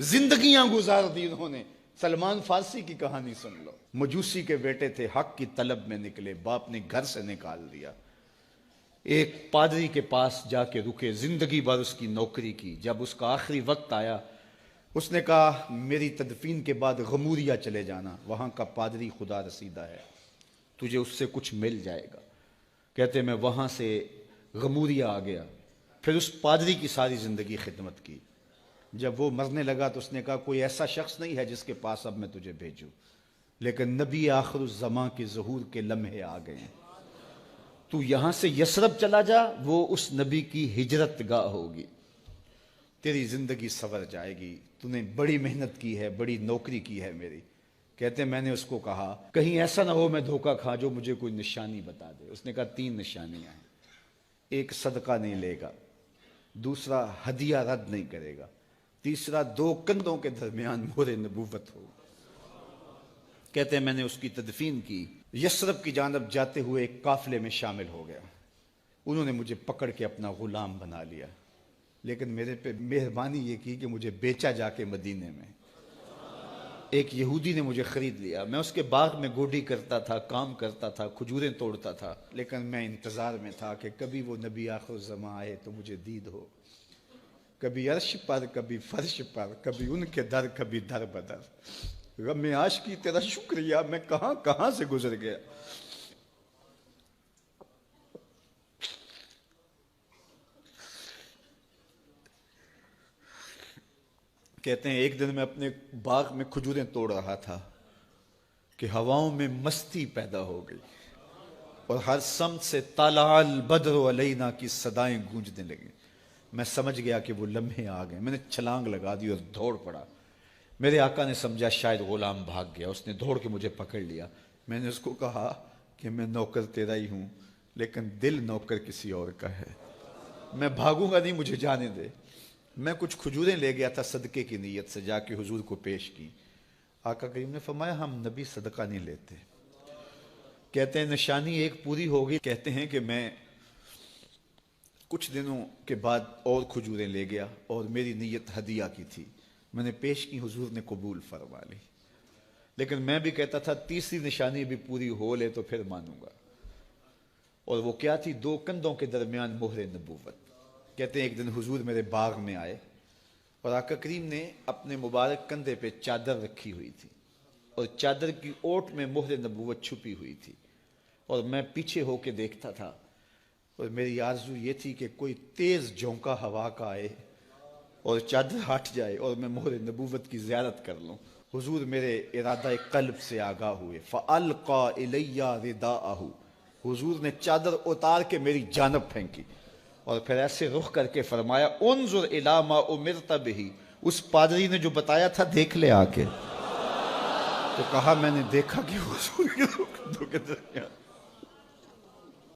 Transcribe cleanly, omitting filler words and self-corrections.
زندگیاں گزار دی انہوں نے۔ سلمان فارسی کی کہانی سن لو، مجوسی کے بیٹے تھے، حق کی طلب میں نکلے، باپ نے گھر سے نکال دیا، ایک پادری کے پاس جا کے رکے، زندگی بھر اس کی نوکری کی، جب اس کا آخری وقت آیا اس نے کہا میری تدفین کے بعد غموریا چلے جانا، وہاں کا پادری خدا رسیدہ ہے، تجھے اس سے کچھ مل جائے گا۔ کہتے میں وہاں سے غموریا آ گیا، پھر اس پادری کی ساری زندگی خدمت کی۔ جب وہ مرنے لگا تو اس نے کہا کوئی ایسا شخص نہیں ہے جس کے پاس اب میں تجھے بھیجوں، لیکن نبی آخر الزمان کے ظہور کے لمحے آ گئے ہیں، تو یہاں سے یثرب چلا جا، وہ اس نبی کی ہجرت گاہ ہوگی، تیری زندگی سنور جائے گی، تو نے بڑی محنت کی ہے، بڑی نوکری کی ہے میری۔ کہتے میں نے اس کو کہا کہیں ایسا نہ ہو میں دھوکہ کھا جو مجھے کوئی نشانی بتا دے۔ اس نے کہا 3 نشانیاں ہیں، ایک صدقہ نہیں لے گا، دوسرا ہدیہ رد نہیں کرے گا، تیسرا 2 کندھوں کے درمیان مہر نبوت ہو۔ کہتے ہیں میں نے اس کی تدفین کی، یثرب کی جانب جاتے ہوئے ایک قافلے میں شامل ہو گیا، انہوں نے مجھے پکڑ کے اپنا غلام بنا لیا، لیکن میرے پہ مہربانی یہ کی کہ مجھے بیچا جا کے مدینے میں۔ ایک یہودی نے مجھے خرید لیا، میں اس کے باغ میں گوڈی کرتا تھا، کام کرتا تھا، کھجوریں توڑتا تھا، لیکن میں انتظار میں تھا کہ کبھی وہ نبی آخر الزمان آئے تو مجھے دید ہو، کبھی عرش پر، کبھی فرش پر، کبھی ان کے در، کبھی در بدر۔ غم عاشقی تیرا شکریہ، میں کہاں کہاں سے گزر گیا۔ کہتے ہیں ایک دن میں اپنے باغ میں کھجوریں توڑ رہا تھا کہ ہواؤں میں مستی پیدا ہو گئی اور ہر سمت سے طلع البدر علینا کی صدائیں گونجنے لگیں۔ میں سمجھ گیا کہ وہ لمحے آ گئے، میں نے چھلانگ لگا دی اور دوڑ پڑا۔ میرے آقا نے سمجھا شاید غلام بھاگ گیا، اس نے دوڑ کے مجھے پکڑ لیا۔ میں نے اس کو کہا کہ میں نوکر تیرا ہی ہوں، لیکن دل نوکر کسی اور کا ہے، میں بھاگوں گا نہیں، مجھے جانے دے۔ میں کچھ کھجوریں لے گیا تھا صدقے کی نیت سے، جا کے حضور کو پیش کی۔ آقا کریم نے فرمایا ہم نبی صدقہ نہیں لیتے۔ کہتے ہیں نشانی ایک پوری ہو گئی۔ کہتے ہیں کہ میں کچھ دنوں کے بعد اور کھجوریں لے گیا اور میری نیت ہدیہ کی تھی، میں نے پیش کی، حضور نے قبول فرما لی، لیکن میں بھی کہتا تھا تیسری نشانی بھی پوری ہو لے تو پھر مانوں گا، اور وہ کیا تھی؟ 2 کندھوں کے درمیان مہر نبوت۔ کہتے ہیں ایک دن حضور میرے باغ میں آئے اور آقا کریم نے اپنے مبارک کندھے پہ چادر رکھی ہوئی تھی اور چادر کی اوٹ میں مہر نبوت چھپی ہوئی تھی، اور میں پیچھے ہو کے دیکھتا تھا، اور میری آرزو یہ تھی کہ کوئی تیز جھونکا ہوا کا آئے اور چادر ہٹ جائے اور میں مہر نبوت کی زیارت کر لوں۔ حضور میرے ارادہ قلب سے آگاہ ہوئے، فَأَلْقَى إِلَيَّ رِدَاءَهُ، حضور نے چادر اتار کے میری جانب پھینکی اور پھر ایسے رخ کر کے فرمایا انظر الی ما امرت بہ، اس پادری نے جو بتایا تھا دیکھ لے آ کے۔ تو کہا میں نے دیکھا کہ حضور کے درمیان